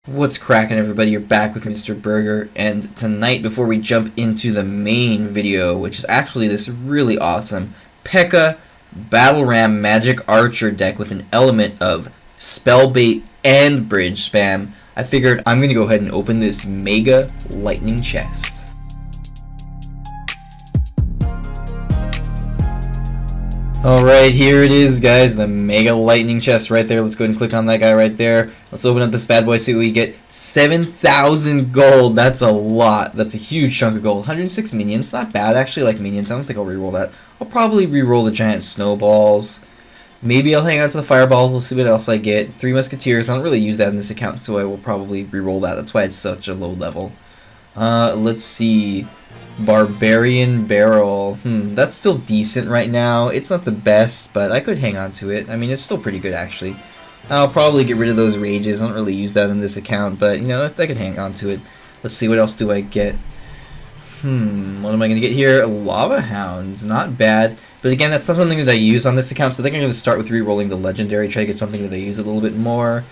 What's cracking, everybody? You're back with Mr. Berger, and tonight, before we jump into the main video, which is actually this really awesome P.E.K.K.A. Battle Ram Magic Archer deck with an element of spell bait and bridge spam, I figured I'm going to go ahead and open this Mega Lightning Chest. Alright, here it is, guys, the Mega Lightning Chest right there. Let's go ahead and click on that guy right there. Let's open up this bad boy, see what we get. 7,000 gold. That's a lot. That's a huge chunk of gold. 106 minions. Not bad. I actually like minions. I don't think I'll reroll that. I'll probably reroll the giant snowballs. Maybe I'll hang on to the fireballs. We'll see what else I get. 3 musketeers. I don't really use that in this account, so I will probably reroll that. That's why it's such a low level. Let's see. Barbarian Barrel. That's still decent right now. It's not the best, but I could hang on to it. I mean, it's still pretty good, actually. I'll probably get rid of those rages. I don't really use that in this account, but, you know, I could hang on to it. Let's see, what else do I get? What am I going to get here? Lava Hounds. Not bad. But again, that's not something that I use on this account, so I think I'm going to start with re-rolling the Legendary, try to get something that I use a little bit more.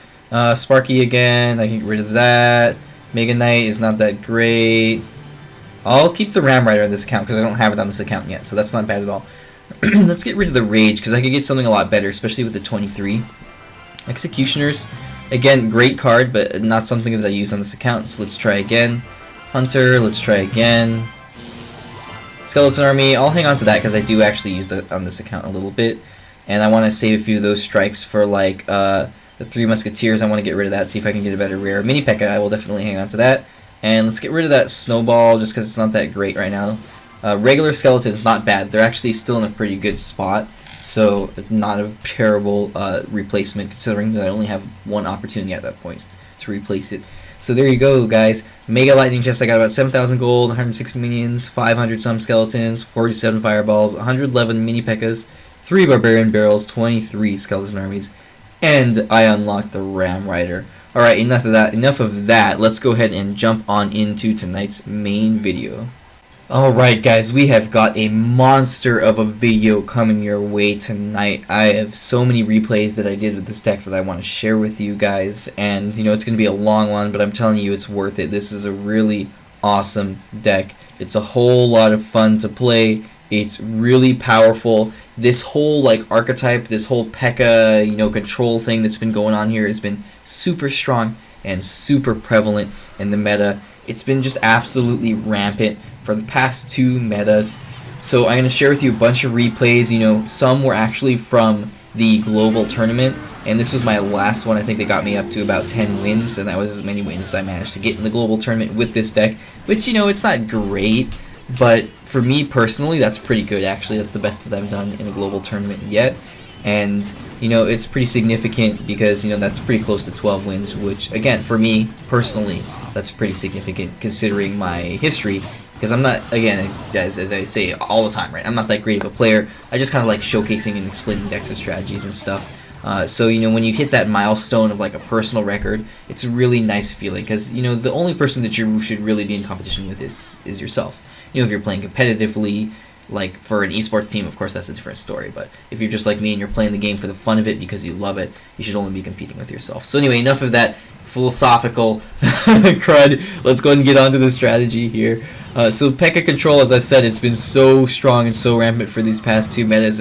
Sparky again. I can get rid of that. Mega Knight is not that great. I'll keep the Ram Rider on this account because I don't have it on this account yet, so that's not bad at all. Let's get rid of the Rage because I could get something a lot better, especially with the 23. Executioners, again, great card, but not something that I use on this account, so let's try again. Hunter, let's try again. Skeleton Army, I'll hang on to that because I do actually use that on this account a little bit, and I want to save a few of those strikes for like the 3 Musketeers. I want to get rid of that, see if I can get a better rare. Mini P.E.K.K.A, I will definitely hang on to that. And let's get rid of that Snowball just because it's not that great right now. Regular Skeletons, not bad. They're actually still in a pretty good spot. So, not a terrible replacement considering that I only have one opportunity at that point to replace it. So there you go, guys. Mega Lightning Chest, I got about 7,000 gold, 106 minions, 500 some skeletons, 47 fireballs, 111 mini P.E.K.K.A s, 3 Barbarian Barrels, 23 Skeleton Armies, and I unlocked the Ram Rider. Alright, enough of that. Let's go ahead and jump on into tonight's main video. Alright guys, we have got a monster of a video coming your way tonight. I have so many replays that I did with this deck that I want to share with you guys. And, you know, it's going to be a long one, but I'm telling you it's worth it. This is a really awesome deck. It's a whole lot of fun to play. It's really powerful. This whole like archetype, this whole P.E.K.K.A, you know, control thing that's been going on here has been super strong and super prevalent in the meta. It's been just absolutely rampant for the past 2 metas. So I'm going to share with you a bunch of replays. You know, some were actually from the global tournament, and this was my last one. I think they got me up to about 10 wins, and that was as many wins as I managed to get in the global tournament with this deck, which, you know, it's not great, but for me personally, that's pretty good actually. That's the best that I've done in a global tournament yet. And, you know, it's pretty significant because, you know, that's pretty close to 12 wins, which, again, for me personally, that's pretty significant considering my history. Because I'm not, again, guys, as I say all the time, right, I'm not that great of a player. I just kind of like showcasing and explaining decks and strategies and stuff. So, you know, when you hit that milestone of like a personal record, it's a really nice feeling because, you know, the only person that you should really be in competition with is yourself. You know, if you're playing competitively, like for an esports team, of course that's a different story, but if you're just like me and you're playing the game for the fun of it because you love it, you should only be competing with yourself. So anyway, enough of that philosophical crud. Let's go ahead and get on to the strategy here. So P.E.K.K.A control, as I said, it's been so strong and so rampant for these past 2 metas.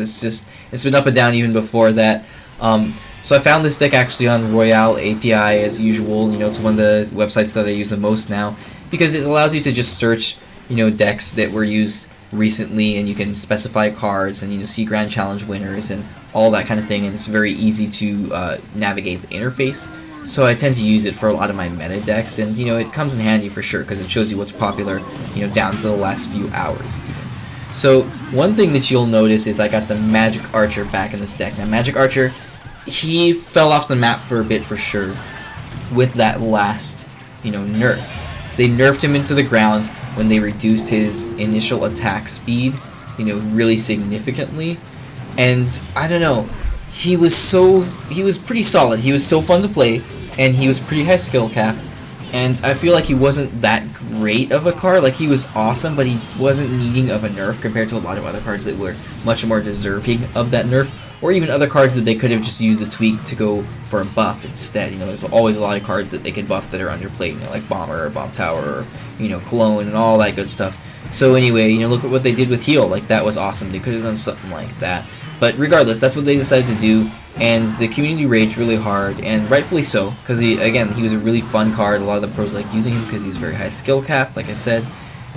It's been up and down even before that. So I found this deck actually on Royale API as usual. You know, it's one of the websites that I use the most now because it allows you to just search, you know, decks that were used recently, and you can specify cards and, you know, see Grand Challenge winners and all that kind of thing, and it's very easy to navigate the interface. So I tend to use it for a lot of my meta decks, and, you know, it comes in handy for sure because it shows you what's popular, you know, down to the last few hours even. So one thing that you'll notice is I got the Magic Archer back in this deck. Now Magic Archer, he fell off the map for a bit for sure with that last, you know, nerf. They nerfed him into the ground when they reduced his initial attack speed, you know, really significantly. And I don't know, he was pretty solid. He was so fun to play, and he was pretty high skill cap. And I feel like he wasn't that great of a card. Like, he was awesome, but he wasn't needing of a nerf compared to a lot of other cards that were much more deserving of that nerf. or even other cards that they could have just used the tweak to go for a buff instead. You know, there's always a lot of cards that they could buff that are underplayed, you know, like Bomber or Bomb Tower or, you know, Clone and all that good stuff. So anyway, you know, look at what they did with Heal. Like, that was awesome. They could have done something like that. But regardless, that's what they decided to do, and the community raged really hard, and rightfully so, because he was a really fun card. A lot of the pros like using him because he's very high skill cap, like I said.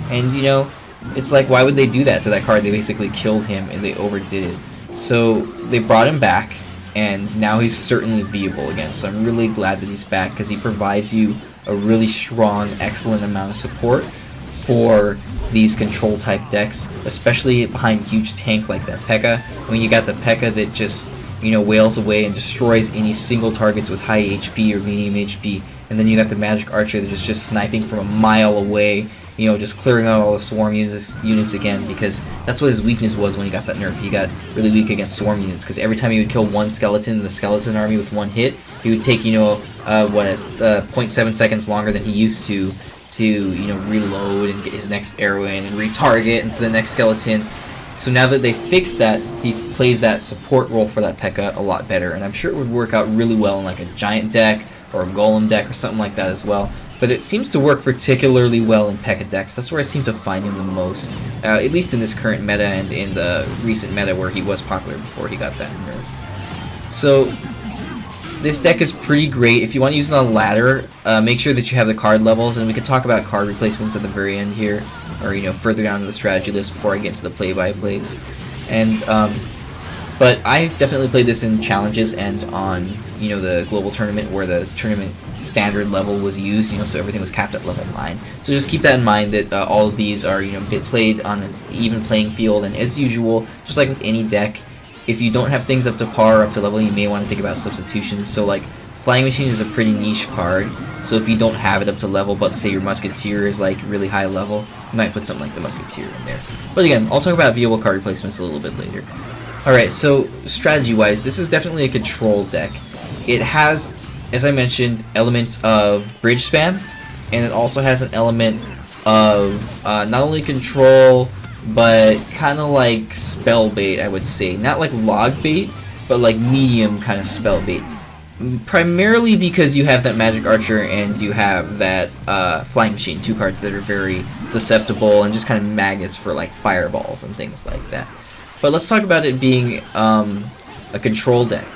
And, you know, it's like, why would they do that to that card? They basically killed him, and they overdid it. So they brought him back, and now he's certainly viable again. So I'm really glad that he's back, because he provides you a really strong, excellent amount of support for these control type decks, especially behind a huge tank like that P.E.K.K.A. When you got the P.E.K.K.A. that just, you know, wails away and destroys any single targets with high HP or medium HP, and then you got the Magic Archer that is just sniping from a mile away, you know, just clearing out all the swarm units again, because that's what his weakness was when he got that nerf. He got really weak against swarm units, because every time he would kill one skeleton in the skeleton army with one hit, he would take, you know, 0.7 seconds longer than he used to, you know, reload and get his next arrow in and retarget into the next skeleton. So now that they fixed that, he plays that support role for that P.E.K.K.A. a lot better, and I'm sure it would work out really well in like a giant deck or a golem deck or something like that as well. But it seems to work particularly well in P.E.K.K.A. decks. That's where I seem to find him the most, at least in this current meta and in the recent meta where he was popular before he got that nerf. So this deck is pretty great. If you want to use it on a ladder, make sure that you have the card levels, and we can talk about card replacements at the very end here, or, you know, further down in the strategy list before I get into the play-by-plays. And but I definitely played this in challenges and on, you know, the global tournament where the tournament standard level was used, you know, so everything was capped at level 9. So just keep that in mind, that all of these are, you know, played on an even playing field, and as usual, just like with any deck, if you don't have things up to par or up to level, you may want to think about substitutions. So like Flying Machine is a pretty niche card, so if you don't have it up to level, but say your Musketeer is like really high level, you might put something like the Musketeer in there. But again, I'll talk about viable card replacements a little bit later. Alright, so strategy-wise, this is definitely a control deck. It has, as I mentioned, elements of bridge spam, and it also has an element of not only control, but kind of like spell bait, I would say. Not like log bait, but like medium kind of spell bait. Primarily because you have that Magic Archer and you have that Flying Machine, two cards that are very susceptible and just kind of magnets for like fireballs and things like that. But let's talk about it being a control deck.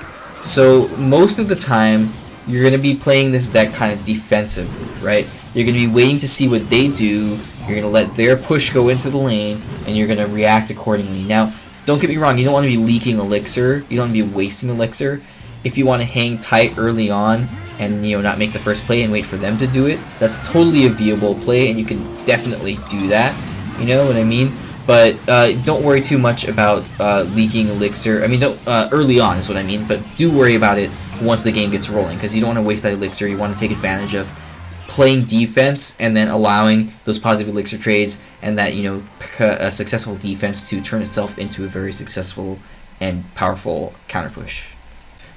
So most of the time, you're going to be playing this deck kind of defensively, right? You're going to be waiting to see what they do, you're going to let their push go into the lane, and you're going to react accordingly. Now, don't get me wrong, you don't want to be leaking Elixir, you don't want to be wasting Elixir. If you want to hang tight early on and, you know, not make the first play and wait for them to do it, that's totally a viable play, and you can definitely do that, you know what I mean? But don't worry too much about leaking Elixir. I mean, don't early on is what I mean, but do worry about it once the game gets rolling, because you don't want to waste that Elixir. You want to take advantage of playing defense and then allowing those positive Elixir trades and that, you know, a successful defense to turn itself into a very successful and powerful counter push.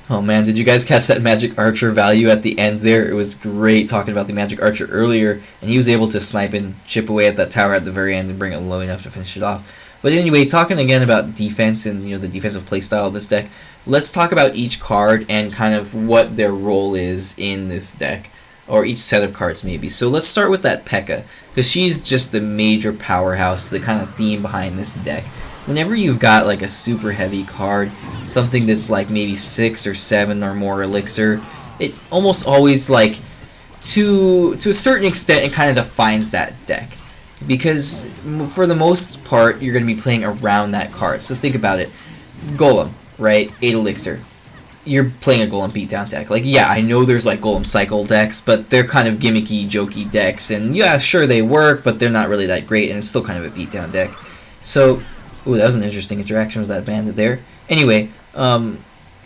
Oh man, did you guys catch that Magic Archer value at the end there? It was great talking about the Magic Archer earlier, and he was able to snipe and chip away at that tower at the very end and bring it low enough to finish it off. But anyway, talking again about defense and, you know, the defensive playstyle of this deck, let's talk about each card and kind of what their role is in this deck, or each set of cards maybe. So let's start with that P.E.K.K.A, because she's just the major powerhouse, the kind of theme behind this deck. Whenever you've got like a super heavy card, something that's like maybe 6 or 7 or more Elixir, it almost always, like, to a certain extent, it kind of defines that deck. Because for the most part, you're going to be playing around that card. So think about it. Golem, right? 8 Elixir. You're playing a Golem beatdown deck. Like, yeah, I know there's like Golem cycle decks, but they're kind of gimmicky, jokey decks. And yeah, sure, they work, but they're not really that great, and it's still kind of a beatdown deck. So, ooh, that was an interesting interaction with that bandit there. Anyway,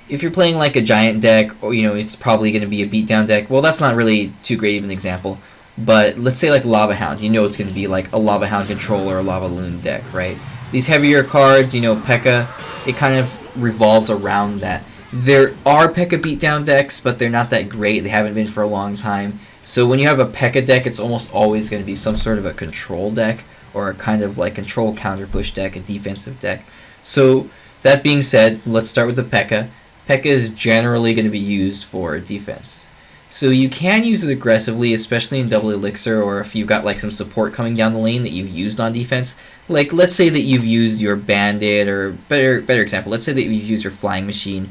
if you're playing like a giant deck, or, you know, it's probably going to be a beatdown deck. Well, that's not really too great of an example. But let's say like Lava Hound, you know it's going to be like a Lava Hound control or a Lava Loon deck, right? These heavier cards, you know, P.E.K.K.A, it kind of revolves around that. There are P.E.K.K.A beatdown decks, but they're not that great. They haven't been for a long time. So when you have a P.E.K.K.A deck, it's almost always going to be some sort of a control deck, or a kind of like control counter push deck, a defensive deck. So That being said, let's start with the P.E.K.K.A. P.E.K.K.A is generally going to be used for defense. So you can use it aggressively, especially in double elixir, or if you've got like some support coming down the lane that you've used on defense. Like, let's say that you've used your bandit, or better example, let's say that you've used your flying machine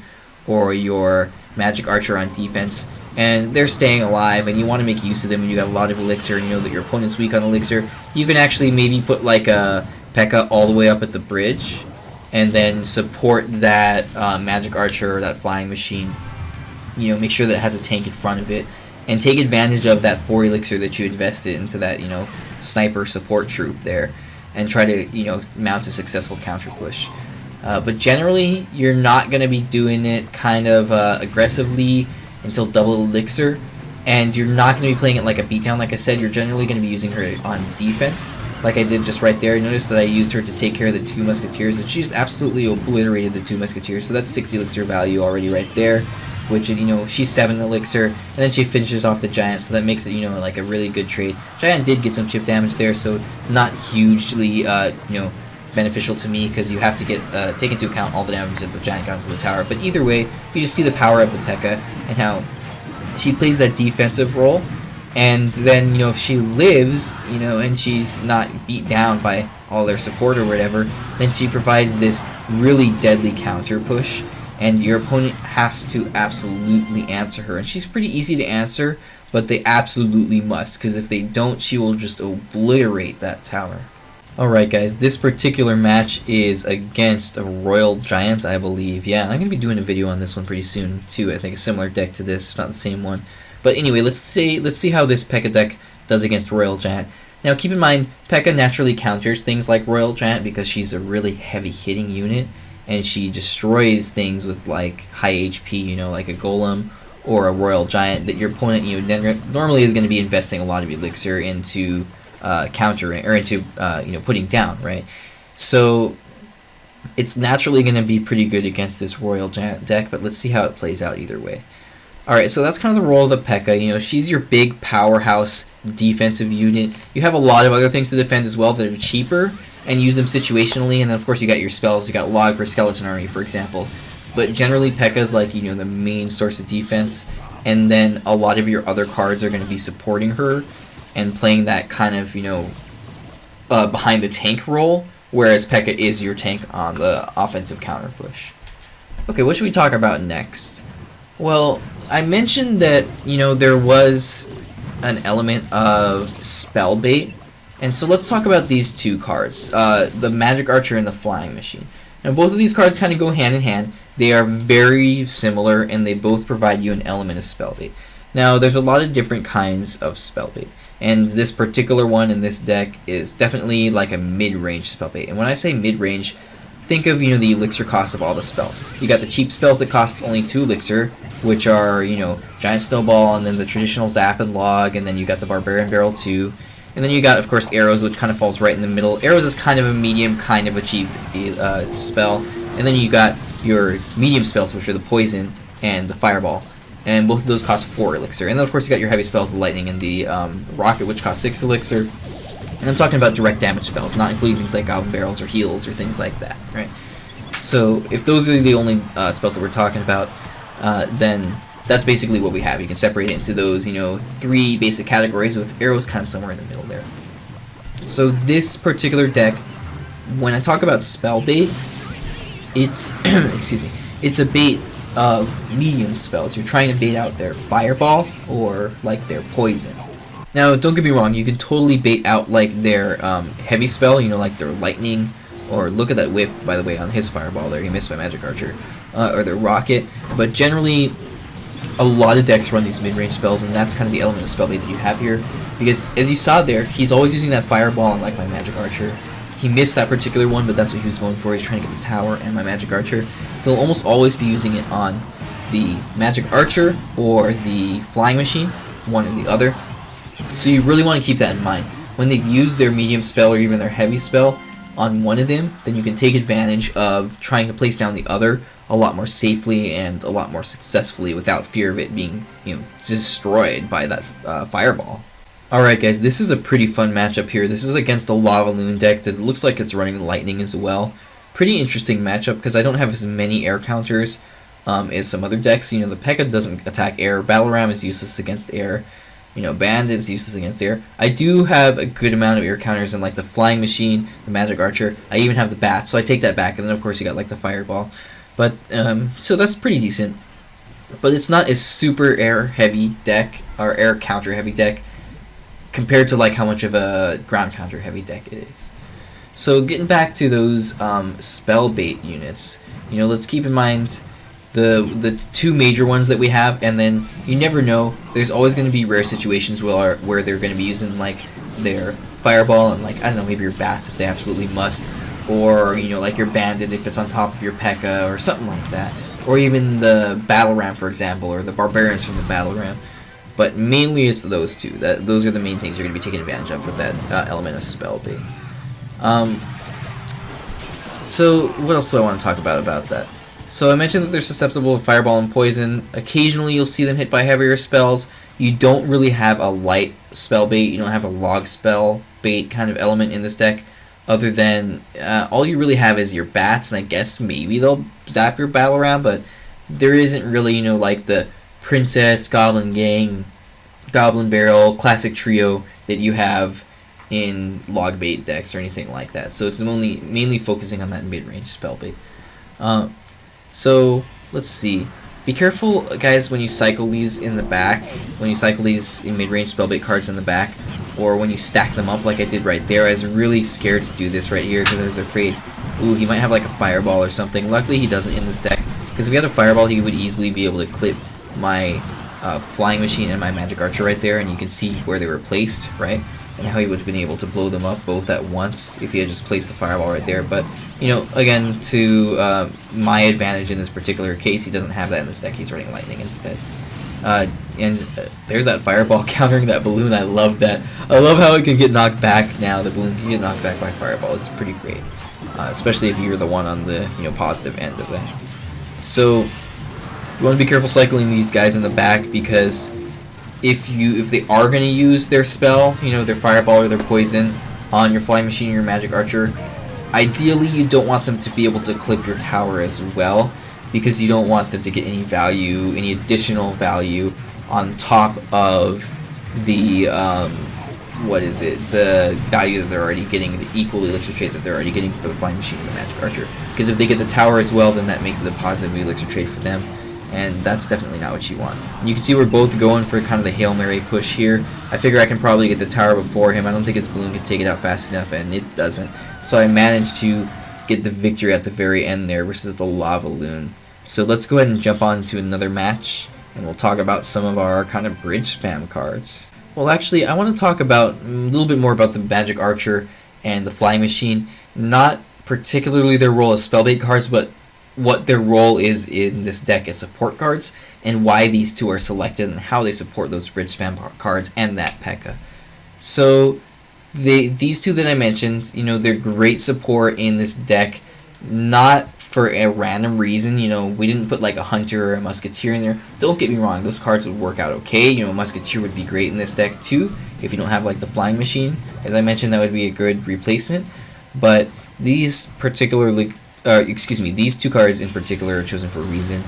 or your magic archer on defense, and they're staying alive, and you want to make use of them, and you got a lot of elixir, and you know that your opponent's weak on elixir. You can actually maybe put like a P.E.K.K.A all the way up at the bridge, and then support that magic archer or that flying machine. You know, make sure that it has a tank in front of it, and take advantage of that 4 elixir that you invested into that, you know, sniper support troop there, and try to, you know, mount a successful counter push. But generally, you're not going to be doing it kind of aggressively until double elixir, and you're not going to be playing it like a beatdown. Like I said, you're generally going to be using her on defense, like I did just right there. Notice that I used her to take care of the 2 musketeers, and she's absolutely obliterated the 2 musketeers, so that's 6 elixir value already right there. Which, you know, she's 7 elixir, and then she finishes off the giant, so that makes it, you know, like a really good trade. Giant did get some chip damage there, so not hugely, you know, beneficial to me, because you have to get take into account all the damage that the giant got into the tower. But either way, you just see the power of the P.E.K.K.A and how she plays that defensive role, and then, you know, if she lives, you know, and she's not beat down by all their support or whatever, then she provides this really deadly counter push. And your opponent has to absolutely answer her. And she's pretty easy to answer, but they absolutely must, because if they don't, she will just obliterate that tower. Alright guys, this particular match is against a Royal Giant, I believe. Yeah, and I'm going to be doing a video on this one pretty soon, too. I think a similar deck to this, not the same one. But anyway, let's see how this P.E.K.K.A deck does against Royal Giant. Now keep in mind, P.E.K.K.A naturally counters things like Royal Giant because she's a really heavy hitting unit. And she destroys things with like high HP, you know, like a Golem or a Royal Giant that your opponent, you know, normally is going to be investing a lot of elixir into countering, or into you know, putting down, right? So it's naturally going to be pretty good against this Royal Giant deck, but let's see how it plays out either way. Alright, so that's kind of the role of the P.E.K.K.A. You know, she's your big powerhouse defensive unit. You have a lot of other things to defend as well that are cheaper, and use them situationally, and then of course you got your spells. You got Log for Skeleton Army, for example. But generally P.E.K.K.A is like, you know, the main source of defense, and then a lot of your other cards are going to be supporting her and playing that kind of, you know, behind the tank role, whereas P.E.K.K.A is your tank on the offensive counter push. Okay, what should we talk about next? Well, I mentioned that, you know, there was an element of spell bait. And so let's talk about these 2 cards, the Magic Archer and the Flying Machine. Now both of these cards kind of go hand in hand. They are very similar, and they both provide you an element of spell bait. Now there's a lot of different kinds of spell bait, and this particular one in this deck is definitely like a mid-range spell bait. And when I say mid-range, think of, you know, the elixir cost of all the spells. You got the cheap spells that cost only 2 elixir, which are, you know, Giant Snowball, and then the traditional Zap and Log, and then you got the Barbarian Barrel 2. And then you got, of course, Arrows, which kind of falls right in the middle. Arrows is kind of a medium, kind of a cheap spell. And then you got your medium spells, which are the Poison and the Fireball. And both of those cost 4 elixir. And then, of course, you got your heavy spells, the Lightning and the Rocket, which cost 6 elixir. And I'm talking about direct damage spells, not including things like Goblin Barrels or Heals or things like that, right? So if those are the only spells that we're talking about, then that's basically what we have. You can separate it into those, you know, 3 basic categories, with Arrows kind of somewhere in the middle there. So this particular deck, when I talk about spell bait, it's excuse me, it's a bait of medium spells. You're trying to bait out their Fireball or like their Poison. Now don't get me wrong, you can totally bait out like their heavy spell, you know, like their Lightning, or look at that whiff, by the way, on his Fireball there. He missed my Magic Archer, or their Rocket. But generally, a lot of decks run these mid-range spells, and that's kind of the element of spell bait that you have here. Because, as you saw there, he's always using that Fireball on, like, my Magic Archer. He missed that particular one, but that's what he was going for. He's trying to get the Tower and my Magic Archer. So he'll almost always be using it on the Magic Archer or the Flying Machine, one or the other. So you really want to keep that in mind. When they've used their medium spell or even their heavy spell on one of them, then you can take advantage of trying to place down the other a lot more safely and a lot more successfully without fear of it being, you know, destroyed by that Fireball. Alright guys, this is a pretty fun matchup here. This is against a Lava Loon deck that looks like it's running Lightning as well. pretty interesting matchup because I don't have as many air counters as some other decks. You know, the P.E.K.K.A doesn't attack air. Battle Ram is useless against air. You know, Band is useless against air. I do have a good amount of air counters in like the Flying Machine, the Magic Archer. I even have the Bat, so I take that back. And then of course you got like the Fireball. But so that's pretty decent. But it's not a super air heavy deck or air counter heavy deck compared to like how much of a ground counter heavy deck it is. So getting back to those spell bait units, you know, let's keep in mind the two major ones that we have, and then you never know. There's always going to be rare situations where they're going to be using like their Fireball and like, I don't know, maybe your Bats if they absolutely must, or you know, like your Bandit if it's on top of your P.E.K.K.A or something like that, or even the Battle Ram, for example, or the Barbarians from the Battle Ram. But mainly it's those two. Those are the main things you're going to be taking advantage of with that element of spell bait. So what else do I want to talk about that? So I mentioned that they're susceptible to Fireball and Poison. Occasionally you'll see them hit by heavier spells. You don't really have a light spell bait. You don't have a log spell bait kind of element in this deck. Other than all you really have is your Bats, and I guess maybe they'll zap your Battle Ram, but there isn't really, you know, like the Princess, Goblin Gang, Goblin Barrel, Classic Trio that you have in log bait decks or anything like that. So it's mainly focusing on that mid-range spell bait. So let's see. Be careful, guys, when you cycle these in the back. When you cycle these in mid-range spell bait cards in the back, or when you stack them up like I did right there. I was really scared to do this right here because I was afraid, ooh, he might have like a Fireball or something. Luckily he doesn't in this deck, because if he had a Fireball he would easily be able to clip my Flying Machine and my Magic Archer right there, and you can see where they were placed, right? And how he would have been able to blow them up both at once if he had just placed the Fireball right there. But, you know, again, to my advantage in this particular case, he doesn't have that in this deck. He's running Lightning instead. There's that Fireball countering that balloon. I love that. I love how it can get knocked back now. The balloon can get knocked back by Fireball. It's pretty great, especially if you're the one on the, you know, positive end of that. So you want to be careful cycling these guys in the back, because if they are going to use their spell, you know, their Fireball or their Poison on your Flying Machine or your Magic Archer, ideally you don't want them to be able to clip your tower as well, because you don't want them to get any value, any additional value on top of the the value that they're already getting, the equal elixir trade that they're already getting for the Flying Machine and the Magic Archer. Because if they get the tower as well, then that makes it a positive elixir trade for them, and that's definitely not what you want. And you can see we're both going for kind of the Hail Mary push here. I figure I can probably get the tower before him. I don't think his balloon can take it out fast enough, and it doesn't. So I managed to get the victory at the very end there versus the Lava Loon. So let's go ahead and jump on to another match, and we'll talk about some of our kind of bridge spam cards. Well, actually, I want to talk about a little bit more about the Magic Archer and the Flying Machine. Not particularly their role as spellbait cards, but what their role is in this deck as support cards, and why these two are selected, and how they support those bridge spam cards and that P.E.K.K.A. So these two that I mentioned, you know, they're great support in this deck, not for a random reason. You know, we didn't put like a Hunter or a Musketeer in there. Don't get me wrong, those cards would work out okay. You know, Musketeer would be great in this deck too, if you don't have like the Flying Machine. As I mentioned, that would be a good replacement. But these particularly, these two cards in particular are chosen for a reason.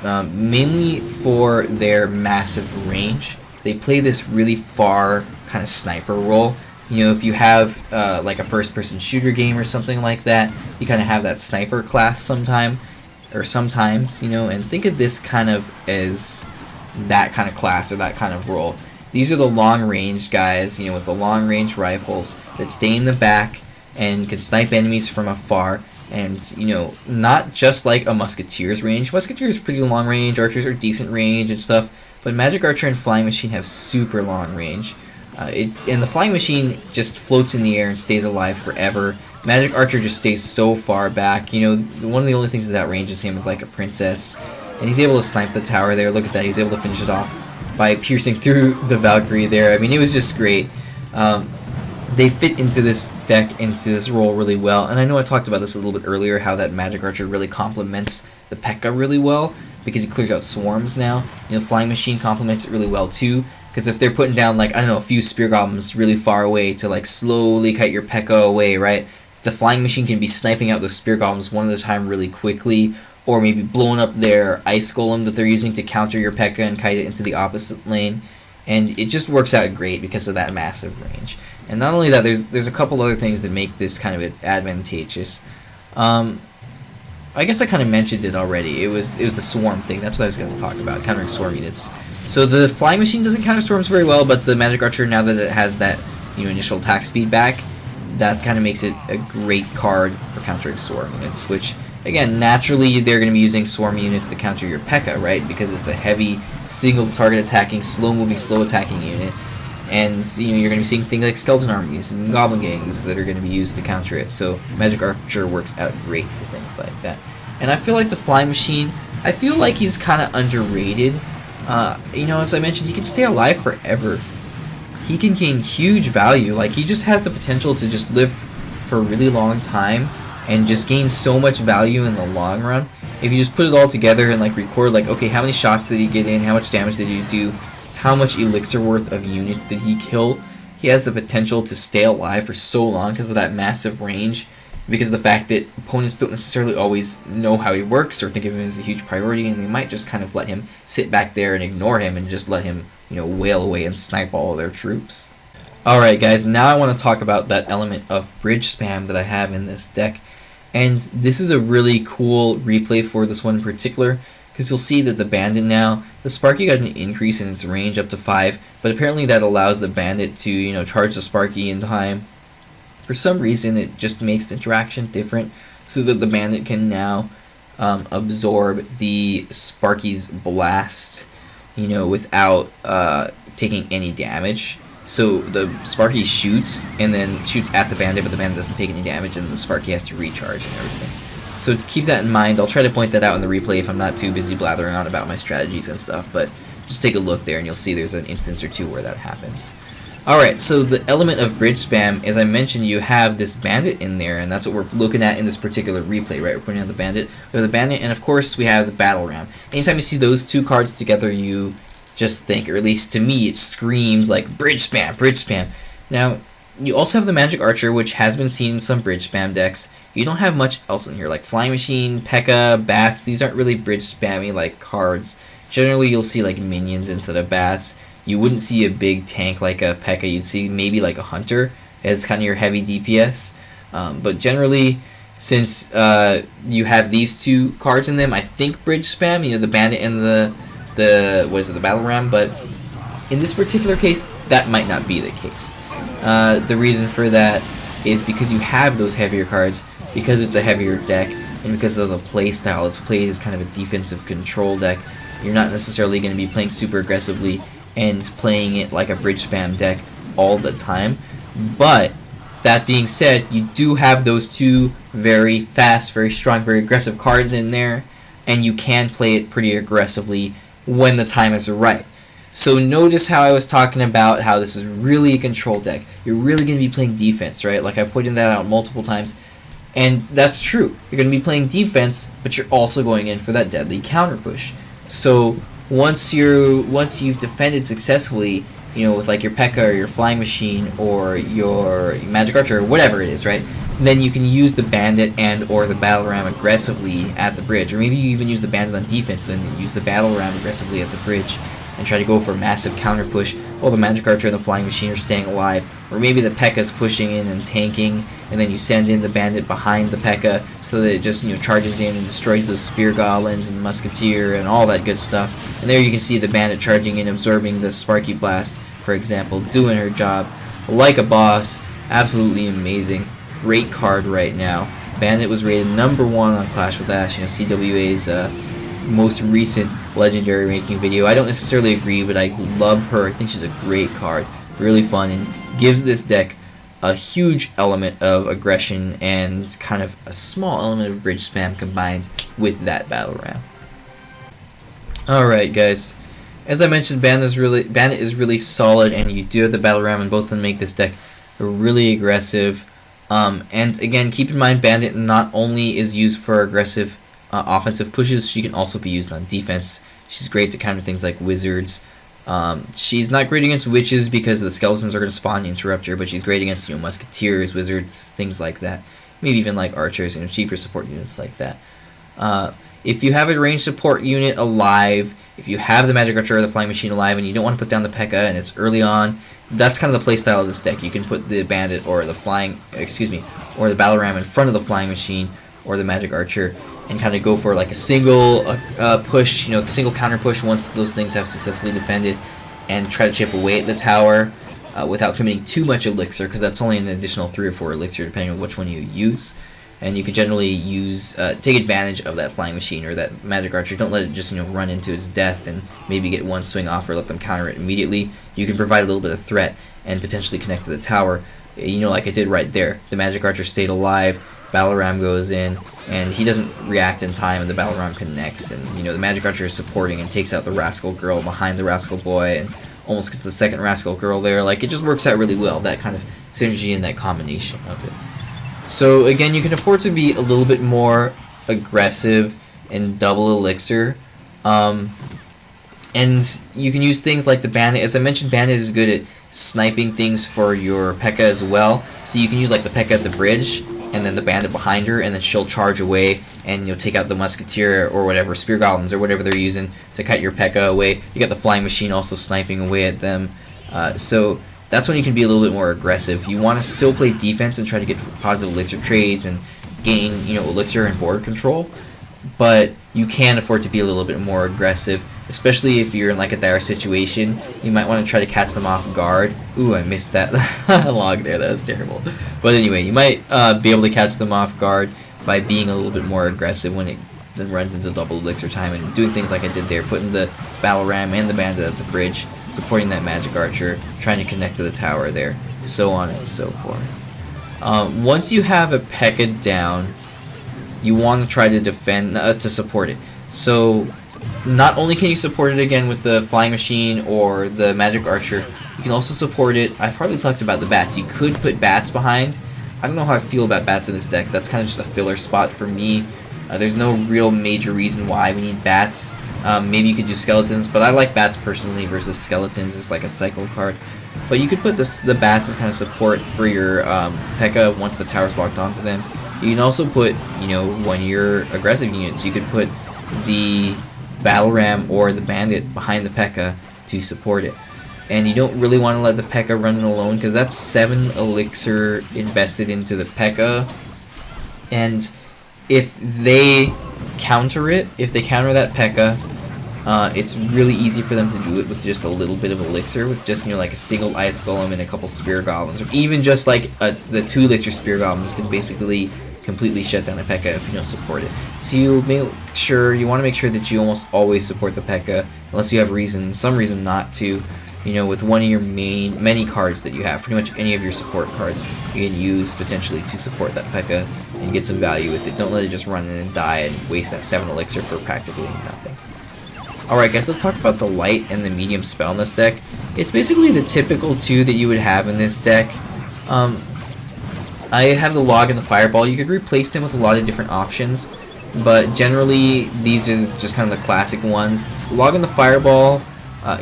Mainly for their massive range. They play this really far kind of sniper role. You know, if you have like a first-person shooter game or something like that, you kind of have that sniper class sometimes, you know, and think of this kind of as that kind of class or that kind of role. These are the long-range guys, you know, with the long-range rifles that stay in the back and can snipe enemies from afar. And, you know, not just like a Musketeer's range. Musketeer is pretty long range, Archers are decent range and stuff, but Magic Archer and Flying Machine have super long range. And the Flying Machine just floats in the air and stays alive forever. Magic Archer just stays so far back. You know, one of the only things that outranges him is like a Princess. And he's able to snipe the tower there. Look at that, he's able to finish it off by piercing through the Valkyrie there. I mean, it was just great. They fit into this deck, into this role really well. And I know I talked about this a little bit earlier, how that Magic Archer really complements the P.E.K.K.A really well, because he clears out swarms now. You know, Flying Machine complements it really well too, because if they're putting down, like, I don't know, a few Spear Goblins really far away to, like, slowly cut your P.E.K.K.A away, right? the flying machine can be sniping out those spear goblins one at a time really quickly, or maybe blowing up their ice golem that they're using to counter your P.E.K.K.A and kite it into the opposite lane. And it just works out great because of that massive range. And not only that, there's a couple other things that make this kind of advantageous. I guess I kind of mentioned it already. It was the swarm thing. That's what I was going to talk about, countering swarm units. So the flying machine doesn't counter swarms very well, but the magic archer, now that it has that initial attack speed back, that kind of makes it a great card for countering swarm units, which, again, naturally they're going to be using swarm units to counter your P.E.K.K.A, right? Because it's a heavy, single target attacking, slow moving, slow attacking unit. And you're going to be seeing things like skeleton armies and goblin gangs that are going to be used to counter it. So magic archer works out great for things like that. And I feel like the flying machine, I feel like he's kind of underrated. As I mentioned, he can stay alive forever. He can gain huge value. Like, he just has the potential to just live for a really long time and just gain so much value in the long run. If you just put it all together and like record, like, okay, how many shots did he get in, how much damage did he do, how much elixir worth of units did he kill, he has the potential to stay alive for so long because of that massive range, because of the fact that opponents don't necessarily always know how he works or think of him as a huge priority, and they might just kind of let him sit back there and ignore him and just let him wail away and snipe all of their troops. Alright guys, now I want to talk about that element of bridge spam that I have in this deck. And this is a really cool replay for this one in particular, because you'll see that the bandit now, the Sparky got an increase in its range up to 5, but apparently that allows the bandit to, charge the Sparky in time. For some reason, it just makes the interaction different, so that the bandit can now absorb the Sparky's blast, without taking any damage. So the Sparky shoots, and then shoots at the bandit, but the bandit doesn't take any damage, and the Sparky has to recharge and everything. So keep that in mind. I'll try to point that out in the replay if I'm not too busy blathering on about my strategies and stuff, but just take a look there and you'll see there's an instance or two where that happens. Alright, so the element of bridge spam, as I mentioned, you have this bandit in there, and that's what we're looking at in this particular replay, right? We're putting on the bandit. We have the bandit, and of course we have the battle ram. Anytime you see those two cards together, you just think, or at least to me, it screams like bridge spam, bridge spam. Now, you also have the magic archer, which has been seen in some bridge spam decks. You don't have much else in here, like flying machine, P.E.K.K.A, bats. These aren't really bridge spammy like cards. Generally, you'll see like minions instead of bats. You wouldn't see a big tank like a P.E.K.K.A. You'd see maybe like a hunter as kind of your heavy DPS. But generally, since you have these two cards in them, I think bridge spam. The bandit and the battle ram. But in this particular case, that might not be the case. The reason for that is because you have those heavier cards, because it's a heavier deck, and because of the play style. It's played as kind of a defensive control deck. You're not necessarily going to be playing super aggressively and playing it like a bridge spam deck all the time. But that being said, you do have those two very fast, very strong, very aggressive cards in there, and you can play it pretty aggressively when the time is right. So notice how I was talking about how this is really a control deck. You're really going to be playing defense, right? Like I pointed that out multiple times. And that's true. You're going to be playing defense, but you're also going in for that deadly counter push. So once you've defended successfully, with like your P.E.K.K.A or your flying machine or your magic archer or whatever it is, right? Then you can use the bandit and or the battle ram aggressively at the bridge. Or maybe you even use the bandit on defense, then use the battle ram aggressively at the bridge and try to go for a massive counter push while the magic archer and the flying machine are staying alive. Or maybe the P.E.K.K.A is pushing in and tanking, and then you send in the bandit behind the P.E.K.K.A so that it just charges in and destroys those spear goblins and musketeer and all that good stuff. And there you can see the bandit charging in, absorbing the Sparky blast, for example, doing her job like a boss. Absolutely amazing. Great card right now. Bandit was rated #1 on Clash with Ash, CWA's most recent legendary ranking video. I don't necessarily agree, but I love her. I think she's a great card. Really fun, and gives this deck a huge element of aggression and kind of a small element of bridge spam combined with that battle ram. Alright guys, as I mentioned, Bandit is really solid, and you do have the battle ram, and both of them make this deck really aggressive. And again, keep in mind, Bandit not only is used for aggressive offensive pushes, she can also be used on defense. She's great to counter things like wizards. She's not great against witches because the skeletons are going to spawn and interrupt her, but she's great against musketeers, wizards, things like that. maybe even like archers, cheaper support units like that. If you have a ranged support unit alive, if you have the magic archer or the flying machine alive and you don't want to put down the P.E.K.K.A. and it's early on, that's kind of the playstyle of this deck. You can put the bandit or the or the battle ram in front of the flying machine or the magic archer and kind of go for like a single push, single counter push once those things have successfully defended, and try to chip away at the tower without committing too much elixir, because that's only an additional 3 or 4 elixir depending on which one you use. And you can generally take advantage of that flying machine or that magic archer. Don't let it just run into its death and maybe get one swing off or let them counter it immediately. You can provide a little bit of threat and potentially connect to the tower. Like I did right there. The magic archer stayed alive, battle ram goes in, and he doesn't react in time, and the battle ram connects, and the magic archer is supporting and takes out the rascal girl behind the rascal boy and almost gets the second rascal girl there. Like, it just works out really well, that kind of synergy and that combination of it. So again, you can afford to be a little bit more aggressive and double elixir, and you can use things like the bandit. As I mentioned, bandit is good at sniping things for your P.E.K.K.A. as well, so you can use like the P.E.K.K.A. at the bridge and then the bandit behind her, and then she'll charge away and take out the musketeer or whatever, spear goblins or whatever they're using to cut your P.E.K.K.A. away. You got the flying machine also sniping away at them, so that's when you can be a little bit more aggressive. You want to still play defense and try to get positive elixir trades and gain, elixir and board control, but you can afford to be a little bit more aggressive, especially if you're in like a dire situation. You might want to try to catch them off guard. Ooh, I missed that log there. That was terrible. But anyway, you might be able to catch them off guard by being a little bit more aggressive when it then runs into double elixir time and doing things like I did there, putting the battle ram and the bandit at the bridge, supporting that magic archer, trying to connect to the tower there, so on and so forth. Once you have a P.E.K.K.A. down, you want to try to defend, to support it. So not only can you support it again with the flying machine or the magic archer, you can also support it. I've hardly talked about the bats. You could put bats behind. I don't know how I feel about bats in this deck. That's kind of just a filler spot for me. There's no real major reason why we need bats. Maybe you could do skeletons, but I like bats personally versus skeletons. It's like a cycle card. But you could put the bats as kind of support for your P.E.K.K.A. once the tower's locked onto them. You can also put, when you're aggressive units, you could put the battle ram or the bandit behind the P.E.K.K.A. to support it. And you don't really want to let the P.E.K.K.A. run it alone, because that's 7 elixir invested into the P.E.K.K.A. And if they counter that P.E.K.K.A., it's really easy for them to do it with just a little bit of elixir, with just like a single ice golem and a couple spear goblins, or even just like the 2 elixir spear goblins can basically completely shut down a P.E.K.K.A. if you don't support it. So you want to make sure that you almost always support the P.E.K.K.A. unless you have some reason not to. With one of your many cards that you have, pretty much any of your support cards you can use potentially to support that P.E.K.K.A. and get some value with it. Don't let it just run in and die and waste that 7 elixir for practically nothing. Alright guys, let's talk about the light and the medium spell in this deck. It's basically the typical 2 that you would have in this deck. I have the log and the fireball. You could replace them with a lot of different options, but generally these are just kind of the classic ones. The log and the fireball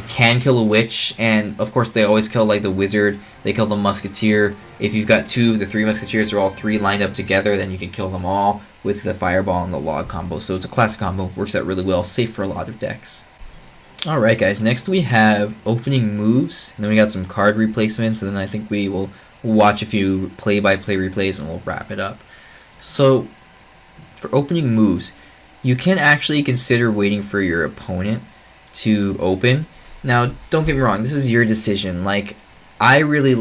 can kill a witch, and of course they always kill like the wizard, they kill the musketeer. If you've got 2 of the 3 musketeers or all 3 lined up together, then you can kill them all with the fireball and the log combo. So it's a classic combo, works out really well, safe for a lot of decks. Alright guys, next we have opening moves, and then we got some card replacements, and then I think we will watch a few play-by-play replays and we'll wrap it up. So for opening moves, you can actually consider waiting for your opponent to open. Now don't get me wrong, this is your decision. Like, I really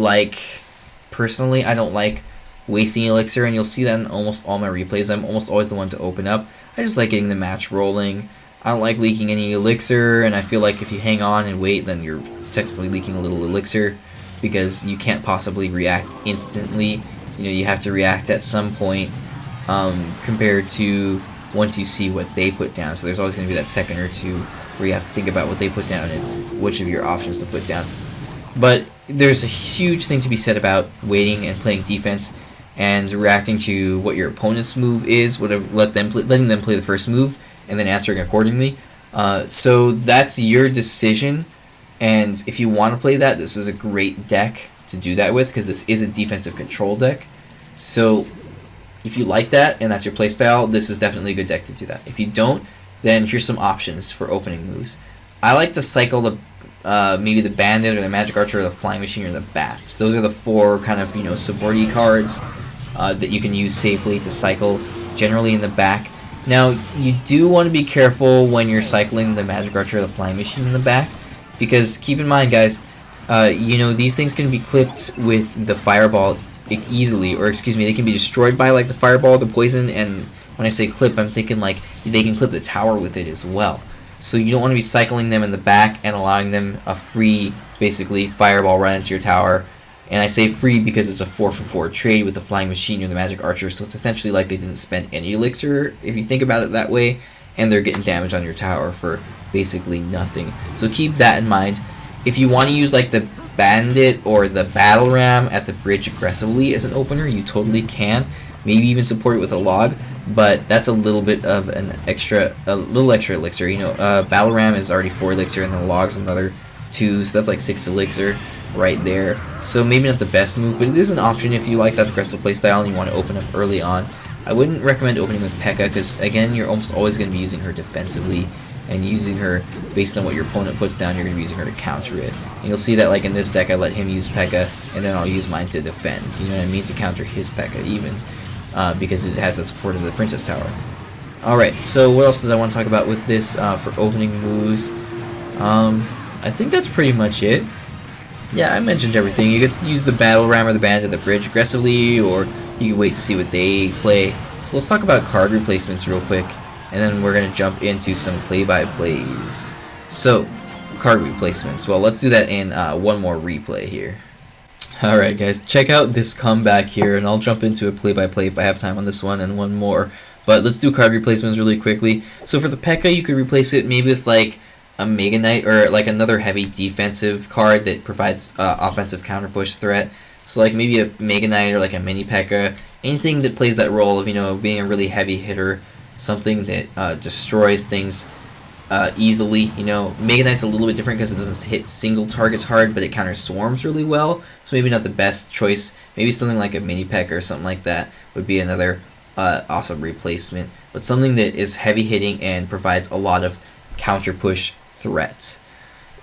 personally I don't like wasting elixir, and you'll see that in almost all my replays. I'm almost always the one to open up. I just like getting the match rolling. I don't like leaking any elixir, and I feel like if you hang on and wait, then you're technically leaking a little elixir, because you can't possibly react instantly. You have to react at some point, compared to once you see what they put down. So there's always going to be that second or two where you have to think about what they put down and which of your options to put down. But there's a huge thing to be said about waiting and playing defense and reacting to what your opponent's move is, letting them play the first move and then answering accordingly. So that's your decision, and if you want to play that, this is a great deck to do that with, because this is a defensive control deck. So If you like that and that's your playstyle, this is definitely a good deck to do that. If you don't, then here's some options for opening moves. I like to cycle the maybe the Bandit or the Magic Archer or the Flying Machine or the Bats. Those are the 4 kind of, you know, supporty cards that you can use safely to cycle, generally in the back. Now, you do want to be careful when you're cycling the Magic Archer or the Flying Machine in the back, because keep in mind, guys, you know, these things can be clipped with the Fireball easily, or excuse me, they can be destroyed by like the Fireball, the Poison, and when I say clip, I'm thinking like they can clip the tower with it as well. So you don't want to be cycling them in the back and allowing them a free, basically, Fireball run into your tower. And I say free because it's a 4-for-4 trade with the Flying Machine or the Magic Archer, so it's essentially like they didn't spend any elixir, if you think about it that way, and they're getting damage on your tower for basically nothing. So keep that in mind. If you want to use like the Bandit or the Battle Ram at the bridge aggressively as an opener, you totally can. Maybe even support it with a log, but that's a little bit of a little extra elixir. You know, Battle Ram is already 4 elixir, and the log's another 2, so that's like 6 elixir right there. So maybe not the best move, but it is an option if you like that aggressive playstyle and you want to open up early on. I wouldn't recommend opening with P.E.K.K.A because, again, you're almost always going to be using her defensively, and using her based on what your opponent puts down, you're going to be using her to counter it. And you'll see that, like in this deck, I let him use P.E.K.K.A, and then I'll use mine to defend. You know what I mean? To counter his P.E.K.K.A even, because it has the support of the Princess Tower. Alright, so what else did I want to talk about with this for opening moves? I think that's pretty much it. Yeah, I mentioned everything. You could use the Battle Ram or the Bandit at the bridge aggressively, or you can wait to see what they play. So let's talk about card replacements real quick, and then we're going to jump into some play-by-plays. So, card replacements. Well, let's do that in one more replay here. Alright guys, check out this comeback here, and I'll jump into a play-by-play if I have time on this one, and one more. But let's do card replacements really quickly. So for the P.E.K.K.A, you could replace it maybe with like a Mega Knight, or like another heavy defensive card that provides offensive counter push threat. So like maybe a Mega Knight or like a mini P.E.K.K.A, anything that plays that role of, you know, being a really heavy hitter, something that destroys things easily. You know, Mega Knight's a little bit different because it doesn't hit single targets hard, but it counters swarms really well. So maybe not the best choice. Maybe something like a mini P.E.K.K.A or something like that would be another awesome replacement. But something that is heavy hitting and provides a lot of counter push threats.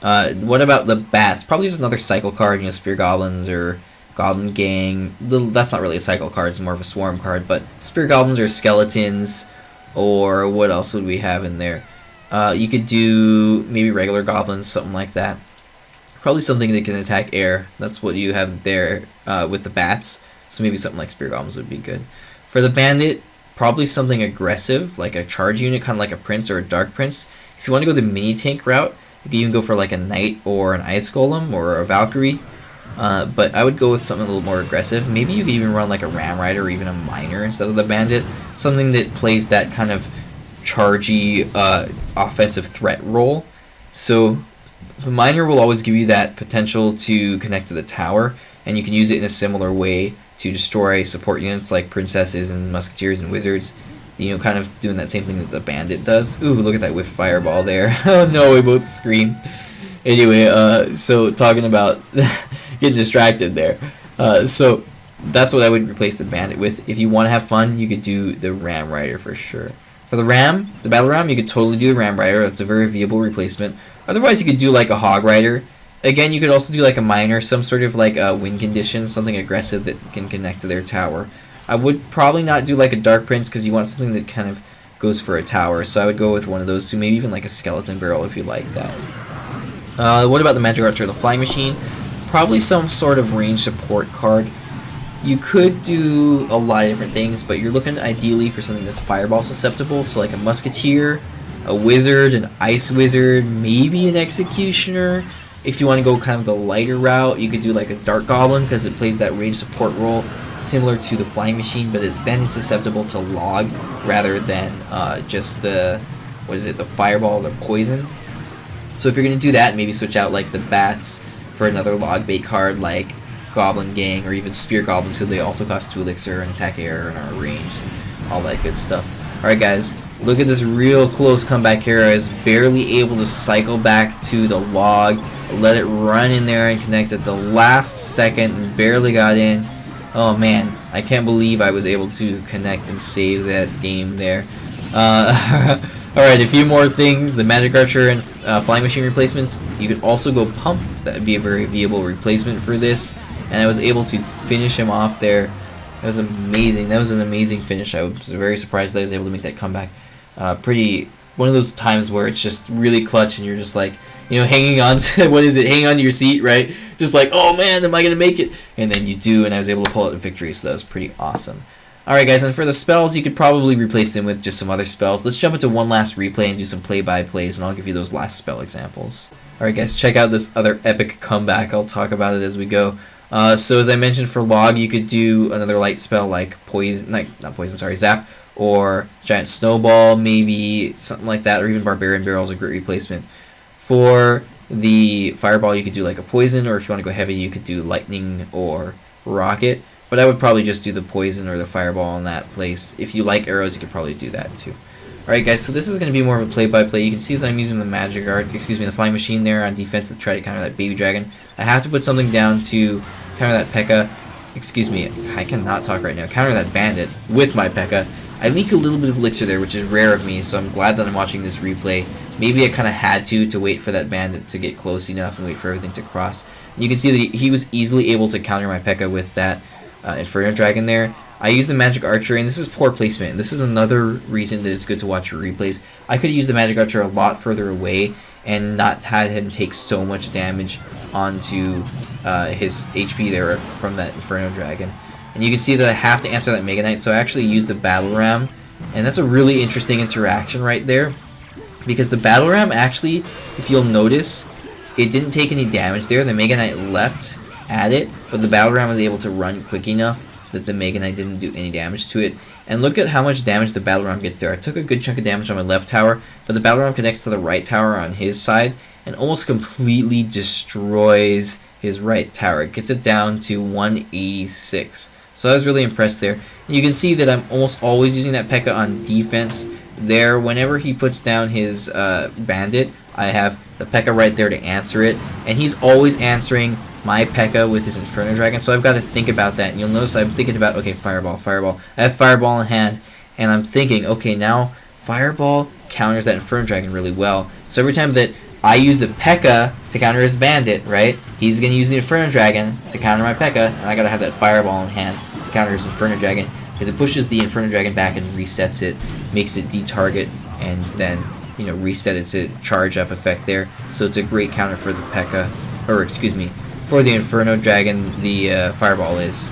What about the bats? Probably just another cycle card, you know, Spear Goblins or Goblin Gang. That's not really a cycle card, it's more of a swarm card, but Spear Goblins or Skeletons, or what else would we have in there? You could do maybe regular Goblins, something like that. Probably something that can attack air. That's what you have there with the bats, so maybe something like Spear Goblins would be good. For the Bandit, probably something aggressive, like a charge unit, kind of like a Prince or a Dark Prince. If you want to go the mini tank route, you can even go for like a Knight or an Ice Golem or a Valkyrie. But I would go with something a little more aggressive. Maybe you could even run like a Ram Rider or even a Miner instead of the Bandit. Something that plays that kind of chargy offensive threat role. So the Miner will always give you that potential to connect to the tower, and you can use it in a similar way to destroy support units like Princesses and Musketeers and Wizards. You know, kind of doing that same thing that the Bandit does. Ooh, look at that whiff fireball there. Oh no, we both scream. Anyway, so talking about getting distracted there. So that's what I would replace the Bandit with. If you want to have fun, you could do the Ram Rider for sure. For the Ram, the Battle Ram, you could totally do the Ram Rider. That's a very viable replacement. Otherwise, you could do like a Hog Rider. Again, you could also do like a Miner, some sort of like a win condition, something aggressive that can connect to their tower. I would probably not do like a Dark Prince because you want something that kind of goes for a tower. So I would go with one of those two, maybe even like a Skeleton Barrel if you like that. What about the Magic Archer, the Flying Machine? Probably some sort of range support card. You could do a lot of different things, but you're looking ideally for something that's fireball susceptible, so like a Musketeer, a Wizard, an Ice Wizard, maybe an Executioner. If you want to go kind of the lighter route, you could do like a Dark Goblin because it plays that range support role similar to the Flying Machine, but then it's susceptible to log rather than just the, the fireball or the poison. So if you're going to do that, maybe switch out like the bats for another log bait card like Goblin Gang, or even Spear Goblins because they also cost 2 elixir and attack air and are ranged, all that good stuff. Alright guys, look at this real close comeback here. I was barely able to cycle back to the log, let it run in there and connect at the last second and barely got in. Oh man, I can't believe I was able to connect and save that game there. Alright, a few more things. The Magic Archer and Flying Machine replacements. You could also go Pump. That would be a very viable replacement for this. And I was able to finish him off there. That was amazing. That was an amazing finish. I was very surprised that I was able to make that comeback. One of those times where it's just really clutch and you're just like, you know, hanging on to, hanging on to your seat, right? Just like, oh man, am I going to make it? And then you do, and I was able to pull out a victory, so that was pretty awesome. Alright guys, and for the spells, you could probably replace them with just some other spells. Let's jump into one last replay and do some play-by-plays, and I'll give you those last spell examples. Alright guys, check out this other epic comeback. I'll talk about it as we go. So as I mentioned, for Log, you could do another light spell like Poison, not Poison, sorry, Zap, or Giant Snowball, maybe something like that, or even Barbarian Barrel is a great replacement. For the Fireball, you could do like a Poison, or if you want to go heavy, you could do Lightning or Rocket. But I would probably just do the Poison or the Fireball in that place. If you like arrows, you could probably do that too. Alright guys, so this is going to be more of a play-by-play. You can see that I'm using the the Flying Machine there on defense to try to counter that Baby Dragon. I have to put something down to counter that P.E.K.K.A. Excuse me, I cannot talk right now. Counter that Bandit with my P.E.K.K.A. I leak a little bit of elixir there, which is rare of me, so I'm glad that I'm watching this replay. Maybe I kind of had to wait for that Bandit to get close enough and wait for everything to cross. And you can see that he was easily able to counter my P.E.K.K.A. with that Inferno Dragon there. I used the Magic Archer, and this is poor placement. This is another reason that it's good to watch your replays. I could have used the Magic Archer a lot further away and not had him take so much damage onto his HP there from that Inferno Dragon. And you can see that I have to answer that Mega Knight, so I actually used the Battle Ram. And that's a really interesting interaction right there. Because the Battle Ram actually, if you'll notice, it didn't take any damage there. The Mega Knight leapt at it, but the Battle Ram was able to run quick enough that the Mega Knight didn't do any damage to it. And look at how much damage the Battle Ram gets there. I took a good chunk of damage on my left tower, but the Battle Ram connects to the right tower on his side and almost completely destroys his right tower. It gets it down to 186. So I was really impressed there. And you can see that I'm almost always using that P.E.K.K.A. on defense there. Whenever he puts down his Bandit, I have the P.E.K.K.A. right there to answer it. And he's always answering my P.E.K.K.A. with his Inferno Dragon, so I've got to think about that. And you'll notice I'm thinking about, okay, Fireball, Fireball. I have Fireball in hand, and I'm thinking, okay, now Fireball counters that Inferno Dragon really well. So every time that I use the P.E.K.K.A. to counter his Bandit, right, he's going to use the Inferno Dragon to counter my P.E.K.K.A., and I got to have that Fireball in hand to counter his Inferno Dragon, because it pushes the Inferno Dragon back and resets it, makes it de-target, and then, you know, reset its charge up effect there. So it's a great counter for the P.E.K.K.A., or excuse me, for the Inferno Dragon, the Fireball is.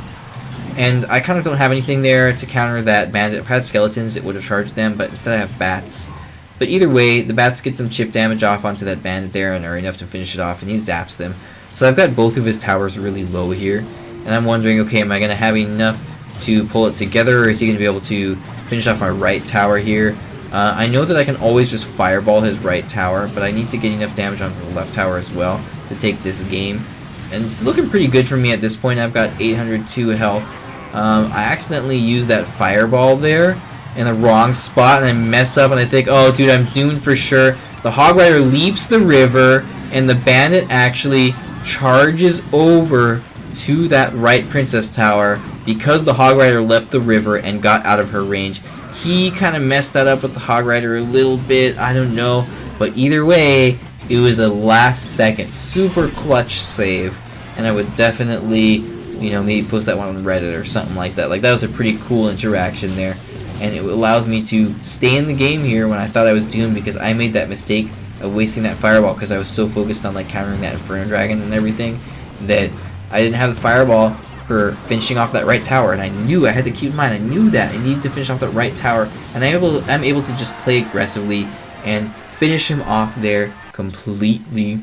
And I kind of don't have anything there to counter that Bandit. If I had skeletons, it would have charged them, but instead I have bats. But either way, the bats get some chip damage off onto that Bandit there and are enough to finish it off, and he zaps them. So I've got both of his towers really low here, and I'm wondering, okay, am I going to have enough to pull it together, or is he going to be able to finish off my right tower here? I know that I can always just Fireball his right tower, but I need to get enough damage onto the left tower as well to take this game. And it's looking pretty good for me at this point. I've got 802 health. I accidentally used that Fireball there in the wrong spot, and I mess up, and I think, oh, dude, I'm doomed for sure. The Hog Rider leaps the river, and the Bandit actually charges over to that right Princess Tower because the Hog Rider leapt the river and got out of her range. He kind of messed that up with the Hog Rider a little bit. I don't know. But either way, it was a last second super clutch save, and I would definitely, you know, maybe post that one on Reddit or something like that. Like, that was a pretty cool interaction there, and it allows me to stay in the game here when I thought I was doomed, because I made that mistake of wasting that Fireball because I was so focused on like countering that Inferno Dragon and everything that I didn't have the Fireball for finishing off that right tower, and I knew I had to keep in mind, I knew that I needed to finish off that right tower, and I'm able to just play aggressively and finish him off there completely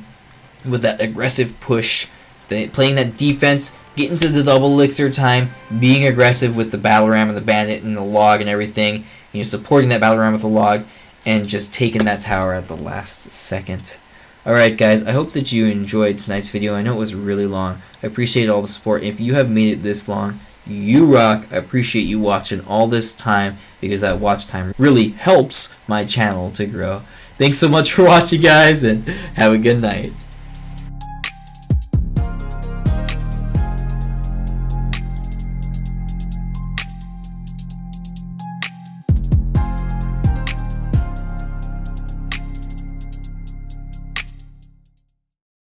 with that aggressive push, playing that defense, getting to the double elixir time, being aggressive with the Battle Ram and the Bandit and the Log and everything, you know, supporting that Battle Ram with the Log, and just taking that tower at the last second. Alright guys, I hope that you enjoyed tonight's video. I know it was really long. I appreciate all the support. If you have made it this long, you rock. I appreciate you watching all this time, because that watch time really helps my channel to grow. Thanks so much for watching, guys, and have a good night.